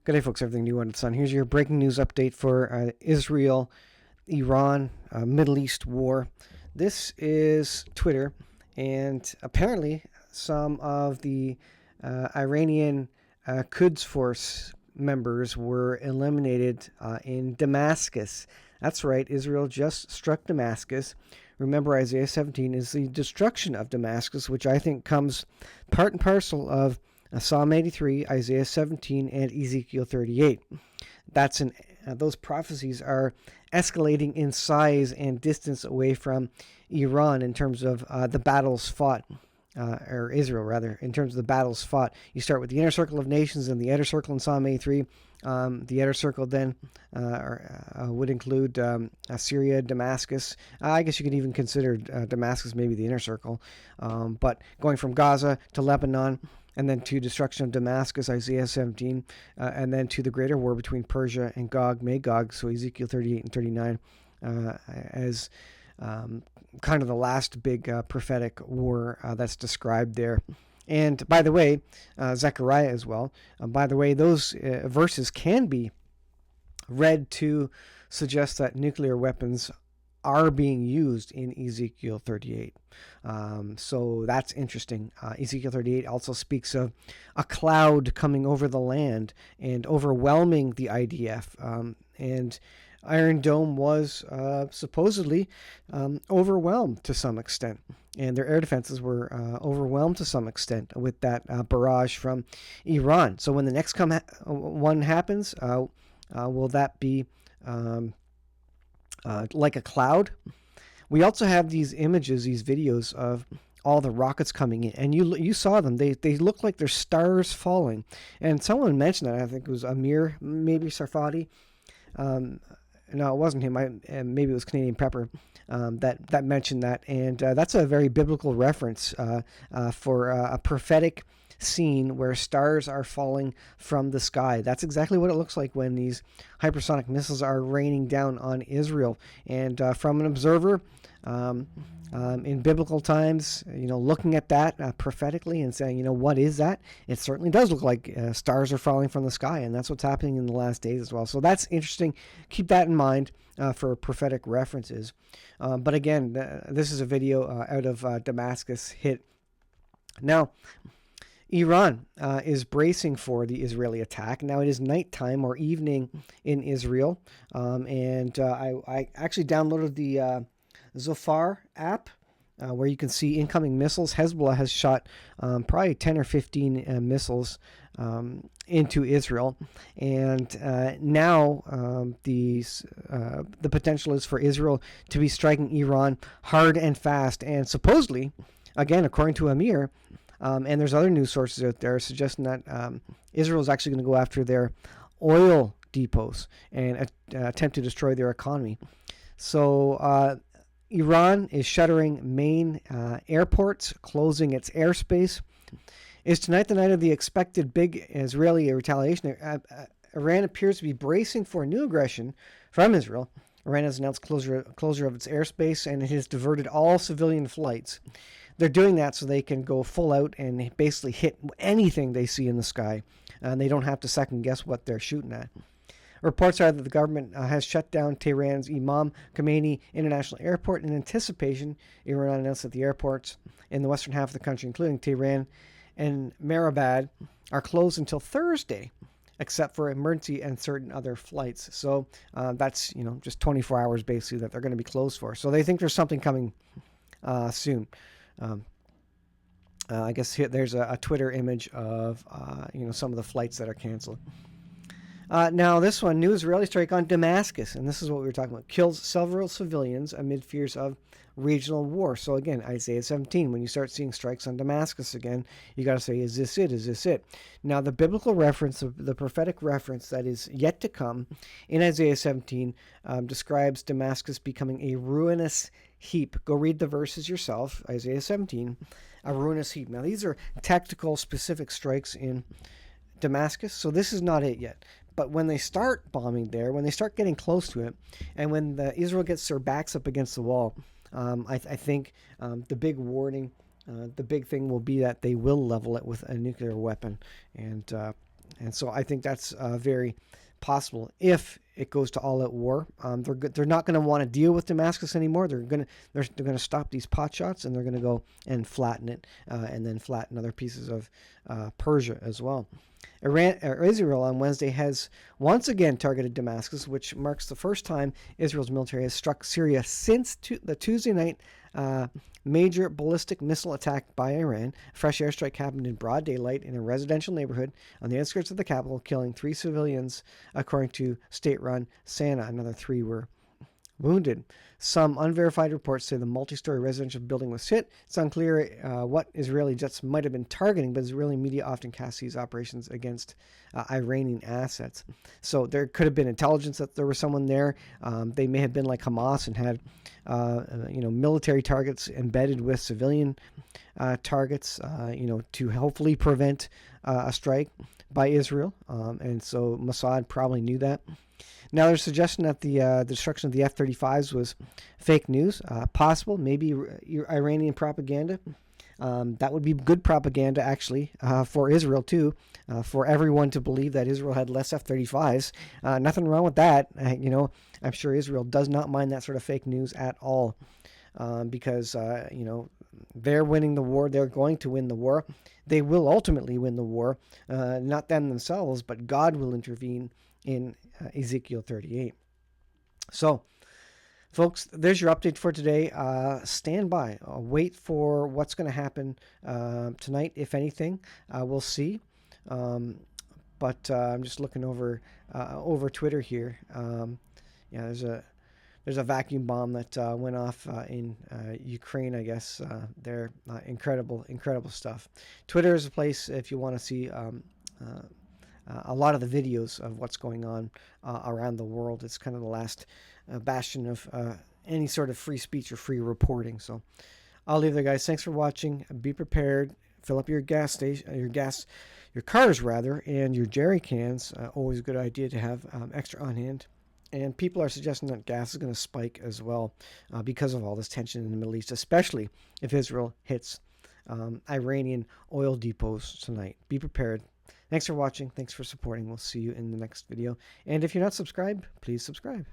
Good day, folks. Everything new under the sun. Here's your breaking news update for Israel, Iran, Middle East war. This is Twitter, and apparently some of the Iranian Quds Force members were eliminated in Damascus. That's right, Israel just struck Damascus. Remember, Isaiah 17 is the destruction of Damascus, which I think comes part and parcel of Psalm 83, Isaiah 17, and Ezekiel 38. Those prophecies are escalating in size and distance away from Iran in terms of the battles fought, or Israel rather, in terms of the battles fought. You start with the inner circle of nations and the outer circle in Psalm 83. The outer circle then would include Syria, Damascus. I guess you could even consider Damascus maybe the inner circle. But going from Gaza to Lebanon, and then to destruction of Damascus, Isaiah 17, and then to the greater war between Persia and Gog, Magog, so Ezekiel 38 and 39, as kind of the last big prophetic war that's described there. And by the way, Zechariah as well. By the way, those verses can be read to suggest that nuclear weapons are being used in Ezekiel 38. So that's interesting. Ezekiel 38 also speaks of a cloud coming over the land and overwhelming the IDF. And Iron Dome was supposedly overwhelmed to some extent. And their air defenses were overwhelmed to some extent with that barrage from Iran. So when the next one happens, will that be like a cloud? We also have these images, these videos of all the rockets coming in, and you saw them. They look like they're stars falling. And someone mentioned that. I think it was Amir, maybe Sarfati. No, it wasn't him. Maybe it was Canadian Pepper that mentioned that. And that's a very biblical reference for a prophetic scene where stars are falling from the sky. That's exactly what it looks like when these hypersonic missiles are raining down on Israel. And from an observer in biblical times, looking at that prophetically and saying, what is that? It certainly does look like stars are falling from the sky, and that's what's happening in the last days as well. So that's interesting. Keep that in mind for prophetic references. But again, this is a video out of Damascus hit. Now, Iran is bracing for the Israeli attack. Now it is nighttime or evening in Israel, and I actually downloaded the Zofar app where you can see incoming missiles. Hezbollah has shot probably 10 or 15 missiles into Israel, and now the potential is for Israel to be striking Iran hard and fast, and supposedly, again, according to Amir, and there's other news sources out there suggesting that Israel is actually going to go after their oil depots and attempt to destroy their economy. So Iran is shuttering main airports, closing its airspace. Is tonight the night of the expected big Israeli retaliation? Iran appears to be bracing for new aggression from Israel. Iran has announced closure of its airspace, and it has diverted all civilian flights. They're doing that so they can go full out and basically hit anything they see in the sky, and they don't have to second guess what they're shooting at. Reports are that the government has shut down Tehran's Imam Khomeini International Airport in anticipation. Iran announced that the airports in the western half of the country, including Tehran and Mehrabad, are closed until Thursday, except for emergency and certain other flights. So that's just 24 hours basically that they're going to be closed for. So they think there's something coming soon. I guess here there's a Twitter image of some of the flights that are canceled. Now this one, new Israeli strike on Damascus, and this is what we were talking about. Kills several civilians amid fears of regional war. So again, Isaiah 17, when you start seeing strikes on Damascus again, you got to say, is this it? Is this it? Now the biblical reference, the prophetic reference that is yet to come in Isaiah 17 describes Damascus becoming a ruinous heap. Go read the verses yourself, Isaiah 17, a ruinous heap. Now these are tactical specific strikes in Damascus, so this is not it yet. But when they start bombing there, when they start getting close to it, and when Israel gets their backs up against the wall, I think the big warning, the big thing will be that they will level it with a nuclear weapon. And And so I think that's very possible if it goes to all-out war. They're not going to want to deal with Damascus anymore. They're going to stop these pot shots, and they're going to go and flatten it, and then flatten other pieces of Persia as well. Israel on Wednesday has once again targeted Damascus, which marks the first time Israel's military has struck Syria since the Tuesday night major ballistic missile attack by Iran. A fresh airstrike happened in broad daylight in a residential neighborhood on the outskirts of the capital, killing 3 civilians, according to state-run SANA. Another 3 were wounded. Some unverified reports say the multi-story residential building was hit. It's unclear what Israeli jets might have been targeting, but Israeli media often casts these operations against Iranian assets. So there could have been intelligence that there was someone there. They may have been like Hamas and had military targets embedded with civilian targets, to hopefully prevent a strike by Israel. And so Mossad probably knew that. Now, there's a suggestion that the destruction of the F-35s was fake news. Possible, maybe Iranian propaganda. That would be good propaganda, actually, for Israel, too, for everyone to believe that Israel had less F-35s. Nothing wrong with that. I'm sure Israel does not mind that sort of fake news at all, because, they're winning the war. They're going to win the war. They will ultimately win the war, not them themselves, but God will intervene in Ezekiel 38. So, folks, there's your update for today. Stand by. Wait for what's going to happen tonight, if anything. We'll see. But I'm just looking over Twitter here. There's a vacuum bomb that went off in Ukraine, I guess. They're incredible stuff. Twitter is a place if you want to see a lot of the videos of what's going on around the world. It's kind of the last bastion of any sort of free speech or free reporting. So I'll leave there, guys. Thanks for watching. Be prepared. Fill up your your cars rather, and your jerry cans. Always a good idea to have extra on hand. And people are suggesting that gas is going to spike as well because of all this tension in the Middle East, especially if Israel hits Iranian oil depots tonight. Be prepared. Thanks for watching. Thanks for supporting. We'll see you in the next video. And if you're not subscribed, please subscribe.